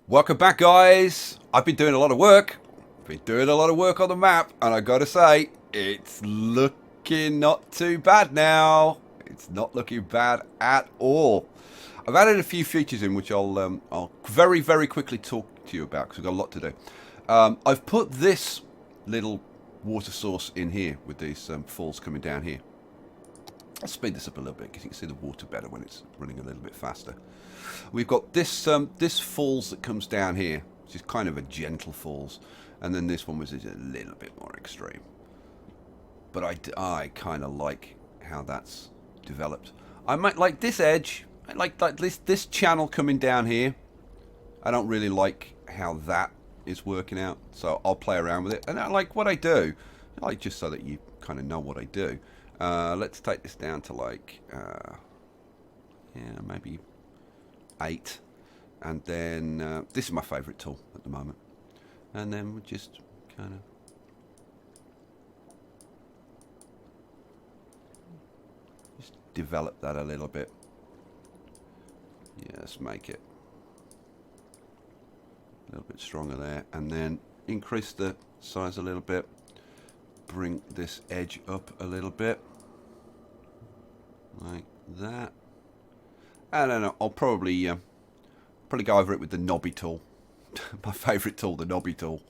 Welcome back, guys. I've been doing a lot of work. Been doing a lot of work on the map, and I gotta say, it's looking not too bad now. It's not looking bad at all. I've added a few features in which I'll very, very quickly talk to you about because we've got a lot to do. I've put this little water source in here with these falls coming down here. I'll speed this up a little bit because you can see the water better when it's running a little bit faster. We've got this this falls that comes down here, which is kind of a gentle falls, and then this one was a little bit more extreme. But I kind of like how that's developed. I might like this edge. I like this channel coming down here. I don't really like how that is working out, so I'll play around with it. And I like what I do. I like just so that you kind of know what I do. Let's take this down to like, yeah, maybe 8. And then this is my favourite tool at the moment. And then we'll just kind of just develop that a little bit. Yeah, let's make it a little bit stronger there. And then increase the size a little bit. Bring this edge up a little bit. Like that. I don't know, I'll probably go over it with the knobby tool. My favourite tool, the knobby tool.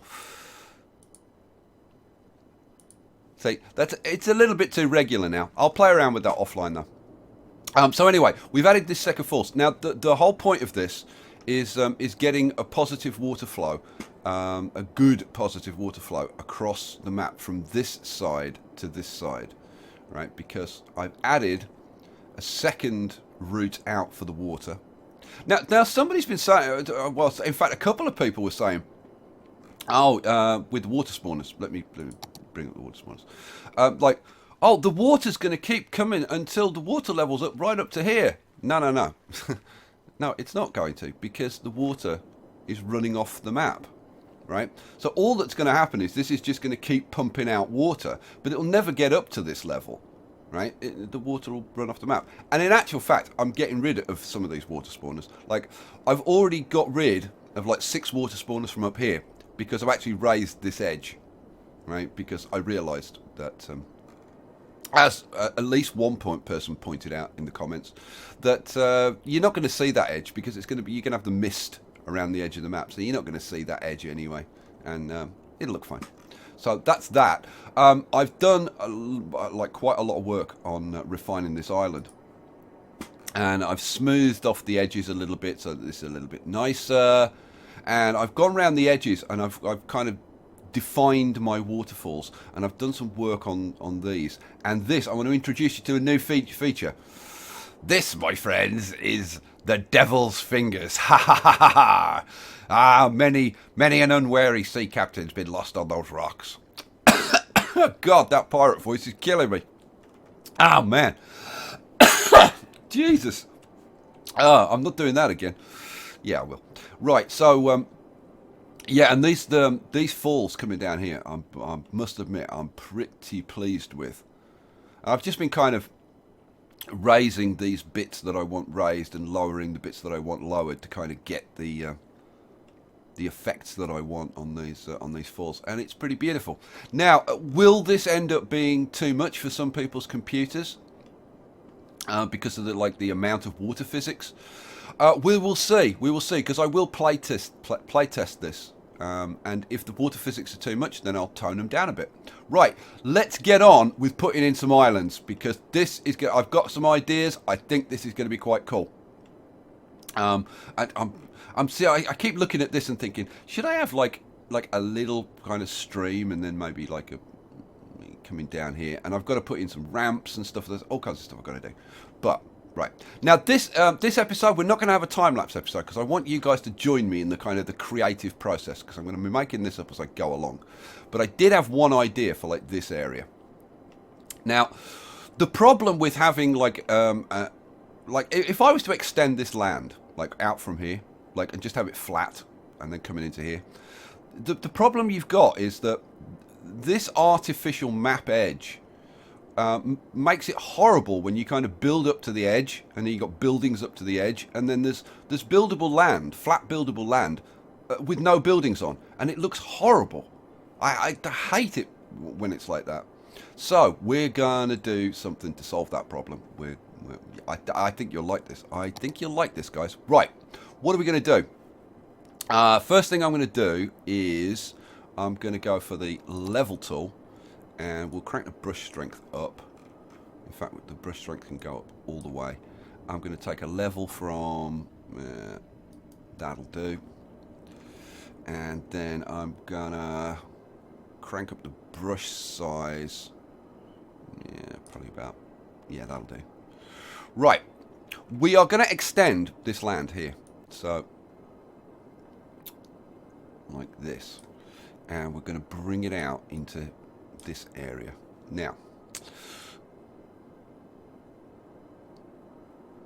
See, it's a little bit too regular now. I'll play around with that offline though. So anyway, we've added this second force. Now the whole point of this is getting a positive water flow, a good positive water flow across the map from this side to this side, right? Because I've added a second route out for the water. Now somebody's been saying, well, in fact, a couple of people were saying, oh, with the water spawners. Let me bring up the water spawners. Like, oh, the water's going to keep coming until the water level's up right up to here. No. No, it's not going to, because the water is running off the map, right? So all that's going to happen is this is just going to keep pumping out water, but it'll never get up to this level, right? The water will run off the map. And in actual fact, I'm getting rid of some of these water spawners. Like, I've already got rid of like 6 water spawners from up here because I've actually raised this edge, right? Because I realised that... as at least one person pointed out in the comments, that you're not going to see that edge because it's going to be, you're going to have the mist around the edge of the map, so you're not going to see that edge anyway, and it'll look fine. So that's that. I've done like quite a lot of work on refining this island, and I've smoothed off the edges a little bit so that this is a little bit nicer, and I've gone around the edges and I've kind of defined my waterfalls, and I've done some work on these. And this, I want to introduce you to a new feature. This, my friends, is the Devil's Fingers. Ha ha ha ha ha! Ah, many an unwary sea captain's been lost on those rocks. God, that pirate voice is killing me. Oh man, Jesus! I'm not doing that again. Yeah, I will. Right, so yeah, and these falls coming down here, I must admit, I'm pretty pleased with. I've just been kind of raising these bits that I want raised and lowering the bits that I want lowered to kind of get the effects that I want on these falls, and it's pretty beautiful. Now, will this end up being too much for some people's computers because of the amount of water physics? We will see. We will see, because I will play test this. And if the water physics are too much, then I'll tone them down a bit. Right, let's get on with putting in some islands, because this is I've got some ideas. I think this is going to be quite cool. And I keep looking at this and thinking, should I have like a little kind of stream and then maybe like a coming down here, and I've got to put in some ramps and stuff. There's all kinds of stuff I've got to do. But right now, this episode, we're not going to have a time-lapse episode because I want you guys to join me in the kind of the creative process, because I'm going to be making this up as I go along. But I did have one idea for like this area. Now, the problem with having like if I was to extend this land like out from here, like, and just have it flat and then coming into here, the problem you've got is that this artificial map edge makes it horrible when you kind of build up to the edge, and then you've got buildings up to the edge, and then there's buildable land, flat buildable land, with no buildings on, and it looks horrible. I hate it when it's like that. So we're gonna do something to solve that problem. I think you'll like this. I think you'll like this, guys. Right, what are we gonna do? First thing I'm gonna do is I'm gonna go for the level tool, and we'll crank the brush strength up. In fact, the brush strength can go up all the way. I'm gonna take a level from that'll do, and then I'm gonna crank up the brush size. Yeah, probably about, yeah, that'll do. Right, we are going to extend this land here, so like this, and we're going to bring it out into this area. Now,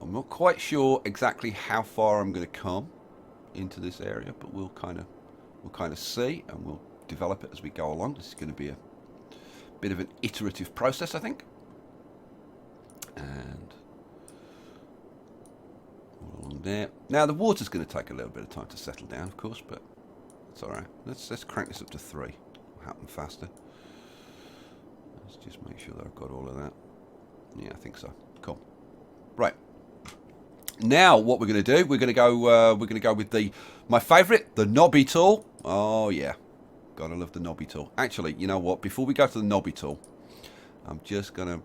I'm not quite sure exactly how far I'm going to come into this area, but we'll kind of see, and we'll develop it as we go along. This is going to be a bit of an iterative process, I think. And all along there. Now the water's going to take a little bit of time to settle down, of course, but it's all right. Let's crank this up to 3. It'll happen faster. Let's just make sure that I've got all of that. Yeah, I think so. Cool. Right. Now what we're going to do? We're going to go with my favourite, the knobby tool. Oh yeah. Gotta love the knobby tool. Actually, you know what? Before we go to the knobby tool, I'm just gonna...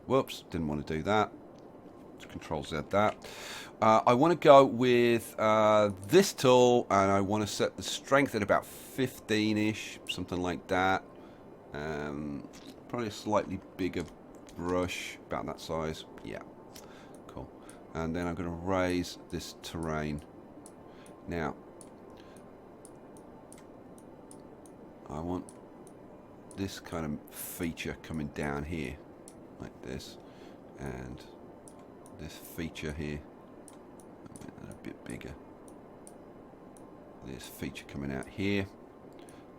whoops, didn't want to do that. Control Z that. I want to go with this tool, and I want to set the strength at about 15-ish, something like that. Probably a slightly bigger brush, about that size. Yeah, cool. And then I'm going to raise this terrain. Now, I want this kind of feature coming down here, like this, and this feature here, a bit bigger. This feature coming out here,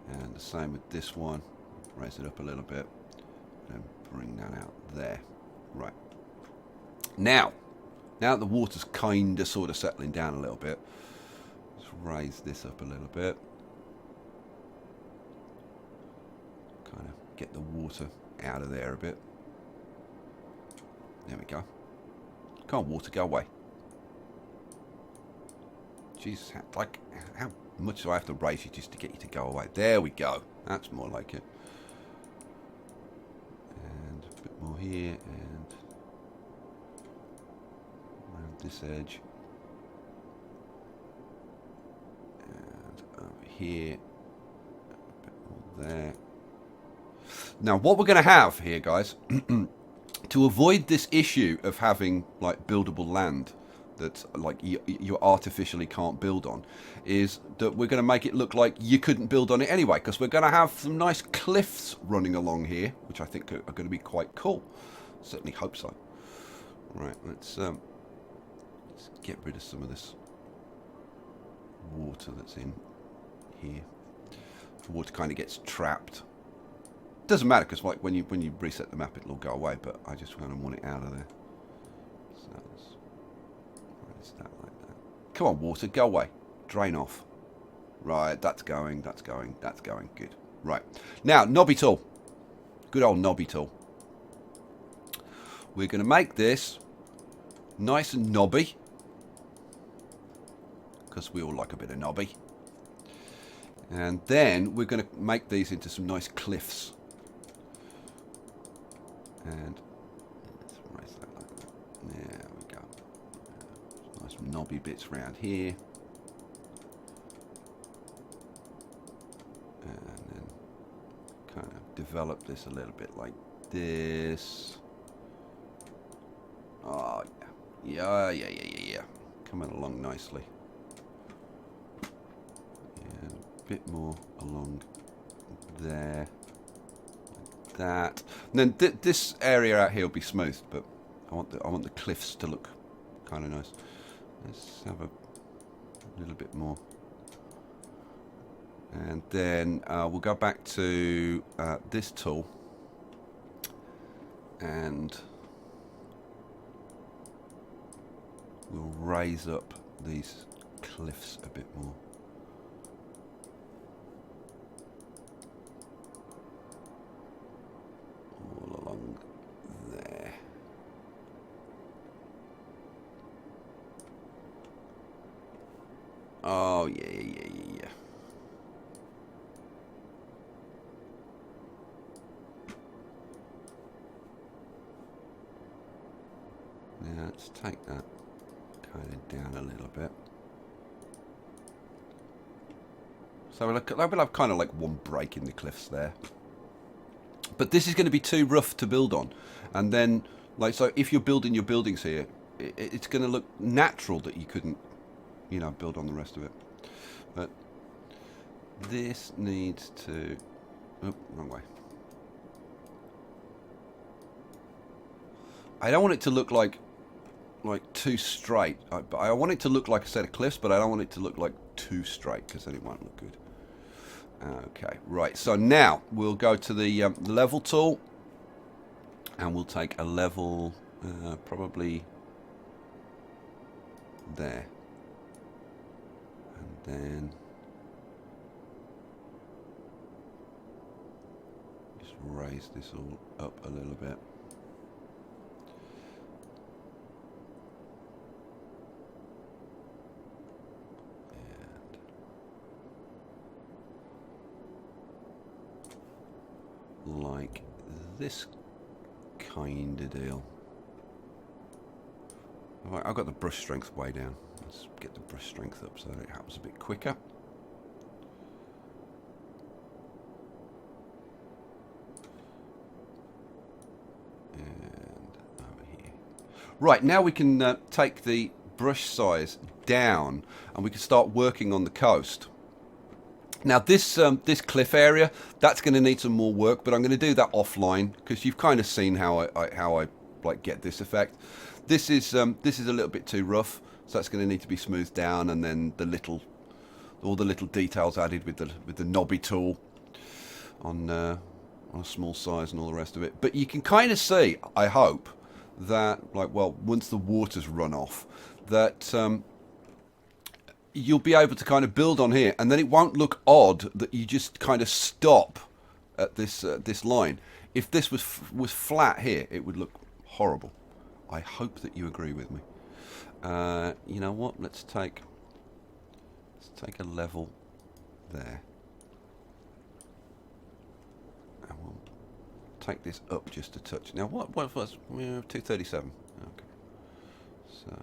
and the same with this one. Raise it up a little bit, and bring that out there. Right. Now the water's kind of sort of settling down a little bit. Let's raise this up a little bit. Kind of get the water out of there a bit. There we go. Come on, water, go away. Jesus, how much do I have to raise you just to get you to go away? There we go. That's more like it. And a bit more here, and around this edge. And over here. A bit more there. Now, what we're going to have here, guys, to avoid this issue of having like buildable land that like you artificially can't build on, is that we're going to make it look like you couldn't build on it anyway, because we're going to have some nice cliffs running along here, which I think are going to be quite cool. Certainly hope so. Right, let's get rid of some of this water that's in here. The water kind of gets trapped. Doesn't matter, because like when you reset the map, it'll go away. But I just kind of want it out of there. So let's raise that like that. Come on, water, go away. Drain off. Right, that's going. That's going. That's going. Good. Right now, knobby tool. Good old knobby tool. We're going to make this nice and knobby, because we all like a bit of knobby. And then we're going to make these into some nice cliffs. And let's raise that like that. There we go. Nice knobby bits around here. And then kind of develop this a little bit like this. Oh, yeah. Yeah. Coming along nicely. And a bit more along there. That, and then this area out here will be smooth, but I want the cliffs to look kind of nice. Let's have a little bit more, and then we'll go back to this tool, and we'll raise up these cliffs a bit more. Oh, yeah, yeah, yeah, yeah, yeah. Now, let's take that kind of down a little bit. So we'll have kind of like one break in the cliffs there. But this is going to be too rough to build on. And then, like, so if you're building your buildings here, it's going to look natural that you couldn't, you know, build on the rest of it. But this needs to... Oh, wrong way. I don't want it to look like too straight. I want it to look like a set of cliffs, but I don't want it to look like too straight, because then it won't look good. Okay, right. So now we'll go to the level tool, and we'll take a level probably there, and then just raise this all up a little bit. Like this kind of deal. Right, I've got the brush strength way down. Let's get the brush strength up so that it happens a bit quicker. And over here. Right, now we can take the brush size down and we can start working on the coast. Now this this cliff area, that's going to need some more work, but I'm going to do that offline because you've kind of seen how I like get this effect. This is a little bit too rough, so that's going to need to be smoothed down, and then all the little details added with the knobby tool on a small size and all the rest of it. But you can kind of see, I hope, that like, well, once the water's run off, that you'll be able to kind of build on here, and then it won't look odd that you just kind of stop at this this line. If this was flat here, it would look horrible. I hope that you agree with me. You know what? Let's take a level there, and we'll take this up just a touch. Now, what was 237? Okay, so.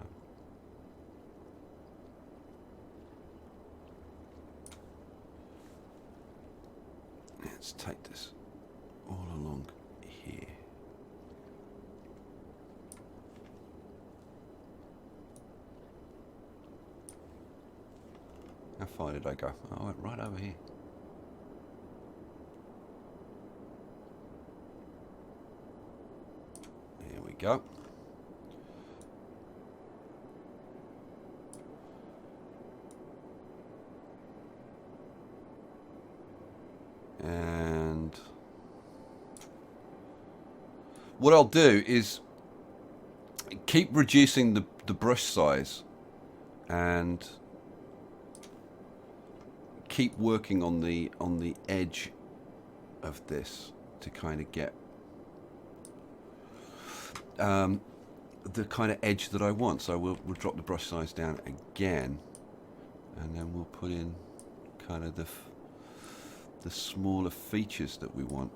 Let's take this all along here. How far did I go? Oh, I went right over here. There we go. And what I'll do is keep reducing the brush size and keep working on the edge of this to kind of get the kind of edge that I want. So we'll drop the brush size down again, and then we'll put in kind of the smaller features that we want.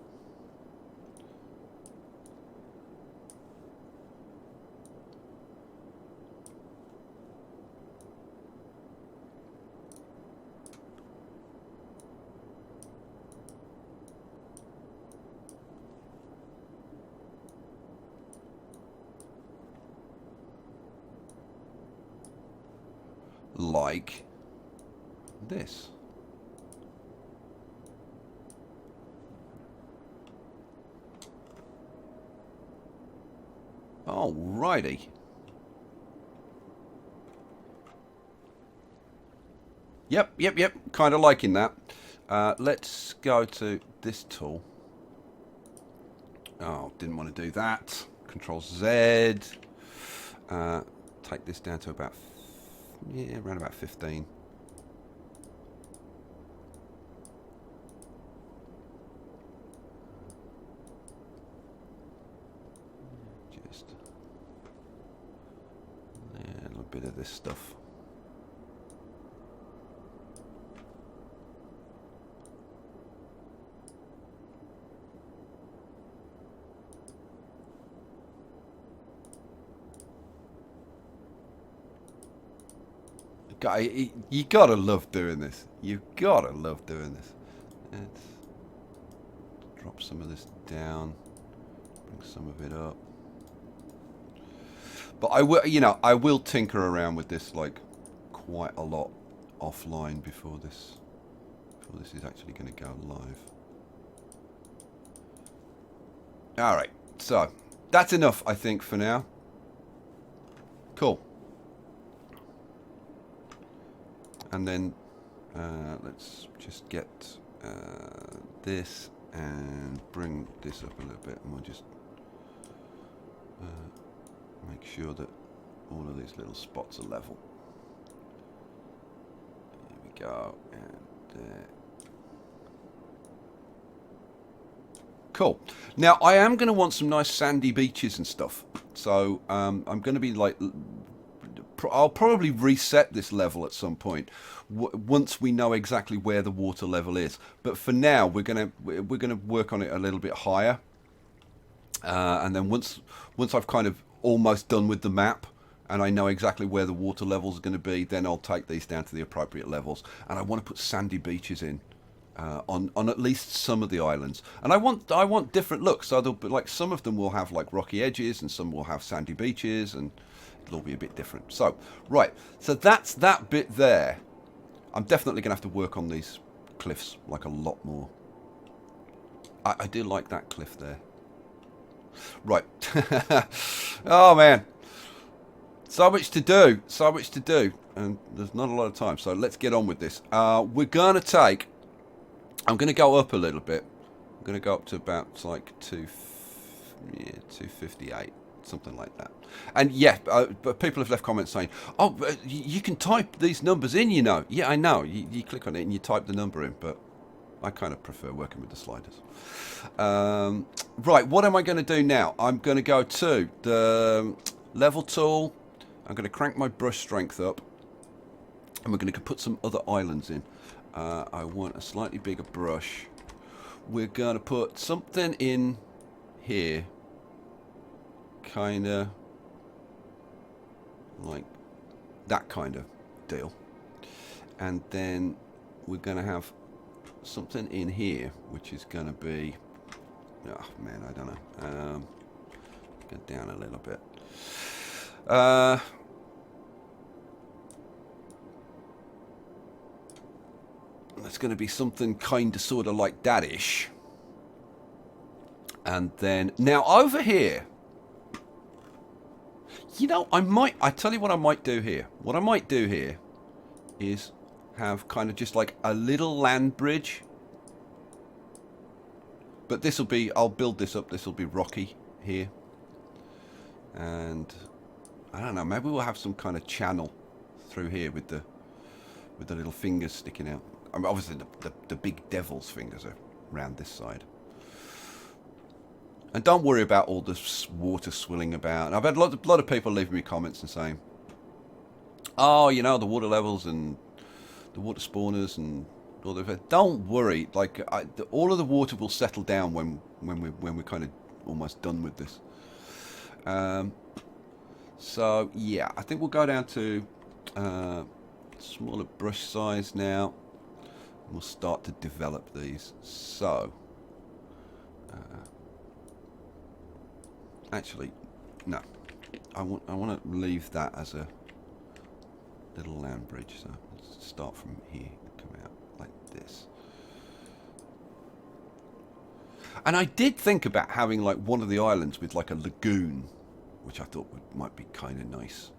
Like this. Alrighty. Yep. Kind of liking that. Let's go to this tool. Oh, didn't want to do that. Control Z. Take this down to about, around about 15. Bit of this stuff. You gotta love doing this. You gotta love doing this. Let's drop some of this down. Bring some of it up. But I will, I will tinker around with this like quite a lot offline before this is actually going to go live. All right, so that's enough, I think, for now. Cool. And then let's just get this and bring this up a little bit, and we'll just make sure that all of these little spots are level. Here we go, and cool. Now I am going to want some nice sandy beaches and stuff, so I'm going to be like, I'll probably reset this level at some point once we know exactly where the water level is. But for now, we're gonna work on it a little bit higher, and then once I've kind of almost done with the map and I know exactly where the water levels are going to be, then I'll take these down to the appropriate levels. And I want to put sandy beaches in on at least some of the islands, and I want different looks. So there'll be, like, some of them will have like rocky edges, and some will have sandy beaches, and it'll all be a bit different. So right, so that's that bit there. I'm definitely gonna have to work on these cliffs like a lot more. I do like that cliff there. Right. Oh man, so much to do, and there's not a lot of time, so let's get on with this. We're gonna take, I'm gonna go up a little bit. I'm gonna go up to about like 258, something like that. And yeah, but people have left comments saying, oh, you can type these numbers in, Yeah, I know, you click on it and you type the number in, but I kind of prefer working with the sliders. Right, what am I going to do now? I'm going to go to the level tool. I'm going to crank my brush strength up, and we're going to put some other islands in. I want a slightly bigger brush. We're going to put something in here, kind of like that kind of deal. And then we're going to have something in here, which is going to be, oh man, I don't know, go down a little bit. That's going to be something kind of sort of like that-ish. And then now over here, I tell you what I might do here. What I might do here is have kind of just like a little land bridge. But this will be, I'll build this up, this will be rocky here. And I don't know, maybe we'll have some kind of channel through here with the little fingers sticking out. I mean, obviously the big devil's fingers are around this side. And don't worry about all this water swilling about. And I've had a lot of people leaving me comments and saying, oh, the water levels and the water spawners and all that. Don't worry, like all of the water will settle down when we're kind of almost done with this. So yeah, I think we'll go down to smaller brush size now. And we'll start to develop these. So actually, no, I want to leave that as a little land bridge. So let's start from here and come out like this. And I did think about having like one of the islands with like a lagoon, which I thought might be kind of nice.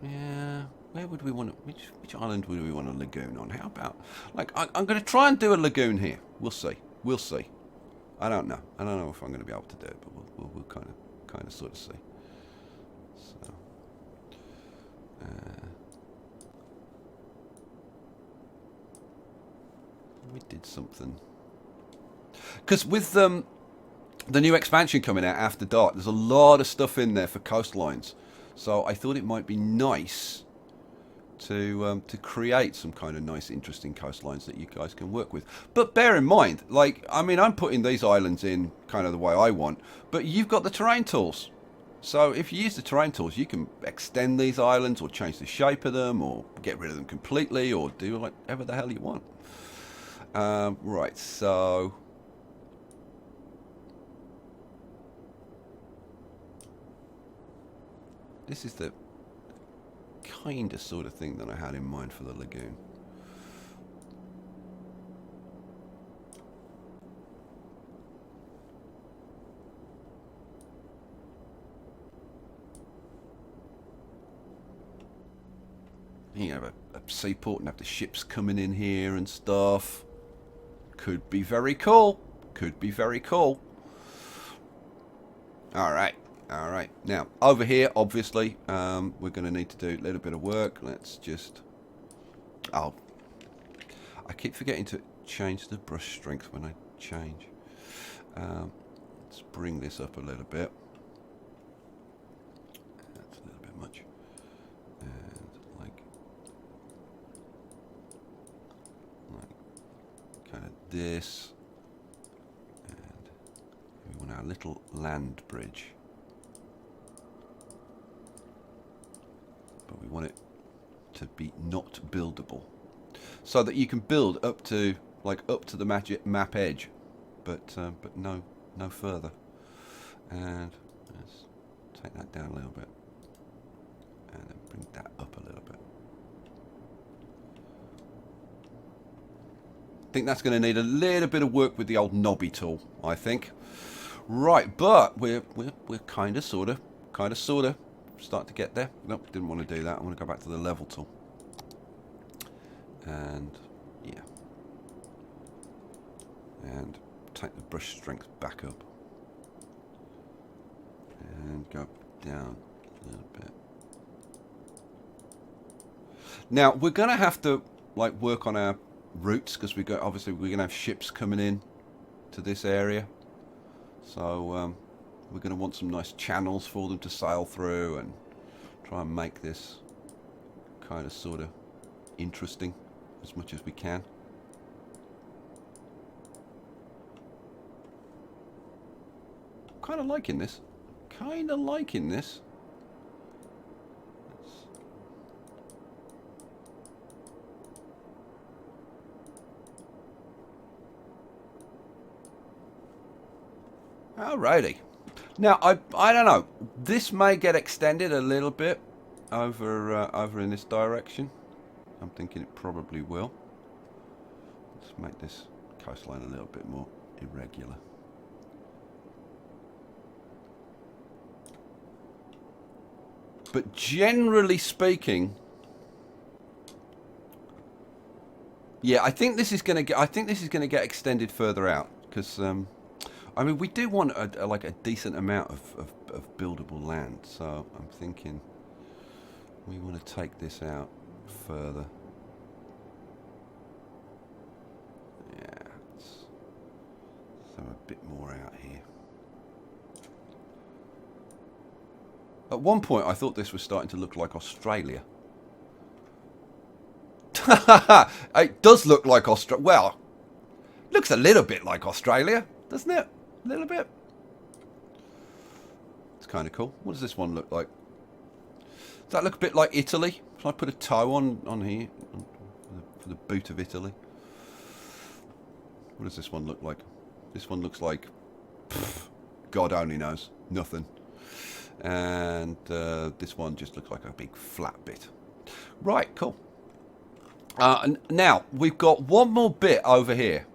Yeah, where would we want to, which island would we want a lagoon on? How about, like, I'm going to try and do a lagoon here. We'll see. I don't know if I'm going to be able to do it, but we'll kind of sort of see. So we did something, because with the new expansion coming out after dark, there's a lot of stuff in there for coastlines. So I thought it might be nice to create some kind of nice, interesting coastlines that you guys can work with. But bear in mind, like, I mean, I'm putting these islands in kind of the way I want, but you've got the terrain tools. So if you use the terrain tools, you can extend these islands or change the shape of them or get rid of them completely or do whatever the hell you want. Right, so... this is the kind of sort of thing that I had in mind for the lagoon. You have a seaport and have the ships coming in here and stuff. Could be very cool. Could be very cool. Alright. Alright. Now, over here, obviously, we're going to need to do a little bit of work. Let's just... oh. I keep forgetting to change the brush strength when I change. Let's bring this up a little bit. That's a little bit much. And like kind of this. And we want our little land bridge. But we want it to be not buildable. So that you can build up to the map edge, but no further. And let's take that down a little bit, and then bring that up a little bit. I think that's going to need a little bit of work with the old knobby tool, I think. Right, but we're kind of sorta starting to get there. Nope, didn't want to do that. I want to go back to the level tool. And yeah, and take the brush strength back up and go down a little bit. Now we're gonna have to like work on our routes because obviously we're gonna have ships coming in to this area, so we're gonna want some nice channels for them to sail through and try and make this kind of sort of interesting as much as we can. Kind of liking this. Kind of liking this. Alrighty. Now I don't know. This may get extended a little bit over in this direction. I'm thinking it probably will. Let's make this coastline a little bit more irregular. But generally speaking, yeah, I think this is going to get extended further out because I mean we do want like a decent amount of buildable land. So I'm thinking we want to take this out further. Yeah, let's throw a bit more out here. At one point I thought this was starting to look like Australia. It does look like Australia. Well, looks a little bit like Australia, doesn't it? A little bit. It's kind of cool. What does this one look like? Does that look a bit like Italy? Can I put a toe on here for the boot of Italy? What does this one look like? This one looks like God only knows, nothing. And this one just looks like a big flat bit. Right, cool. Now we've got one more bit over here.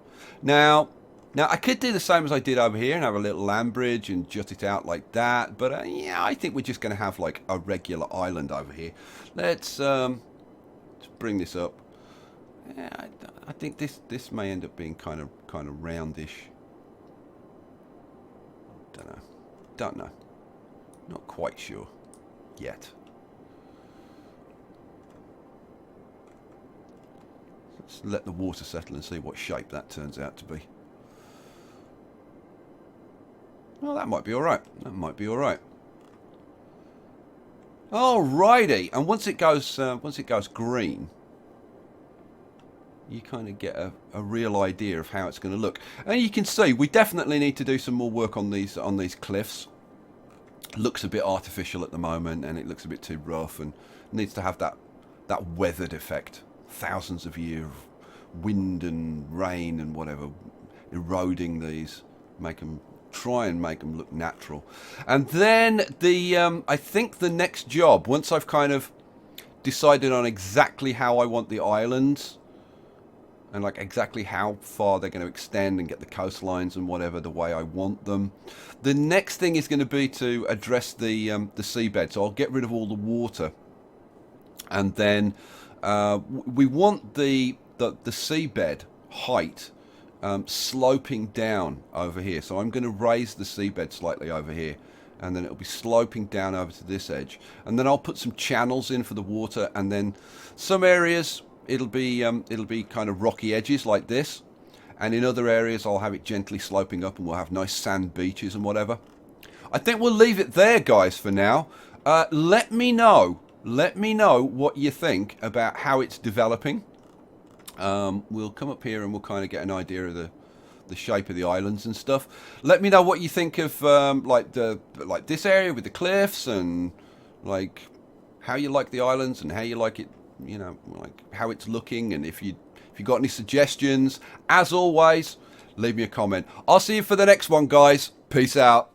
Now I could do the same as I did over here and have a little land bridge and jut it out like that, but yeah, I think we're just going to have like a regular island over here. Let's bring this up. Yeah, I think this may end up being kind of roundish. Don't know. Not quite sure yet. Let's let the water settle and see what shape that turns out to be. Well, that might be all right. That might be all right. Alrighty, and once it goes green, you kind of get a real idea of how it's going to look. And you can see we definitely need to do some more work on these cliffs. looks a bit artificial at the moment, and it looks a bit too rough, and needs to have that weathered effect. Thousands of years of wind and rain and whatever eroding these, try and make them look natural. And then I think the next job, once I've kind of decided on exactly how I want the islands and like exactly how far they're going to extend and get the coastlines and whatever the way I want them, the next thing is going to be to address the seabed. So I'll get rid of all the water, and then we want the seabed height sloping down over here. So I'm going to raise the seabed slightly over here, and then it'll be sloping down over to this edge, and then I'll put some channels in for the water, and then some areas it'll be kind of rocky edges like this, and in other areas I'll have it gently sloping up, and we'll have nice sand beaches and whatever. I think we'll leave it there, guys, for now. Let me know what you think about how it's developing. We'll come up here and we'll kind of get an idea of the shape of the islands and stuff. Let me know what you think of like this area with the cliffs, and like how you like the islands and how you like it, you know, like how it's looking, and if you got any suggestions. As always, leave me a comment. I'll see you for the next one, guys. Peace out.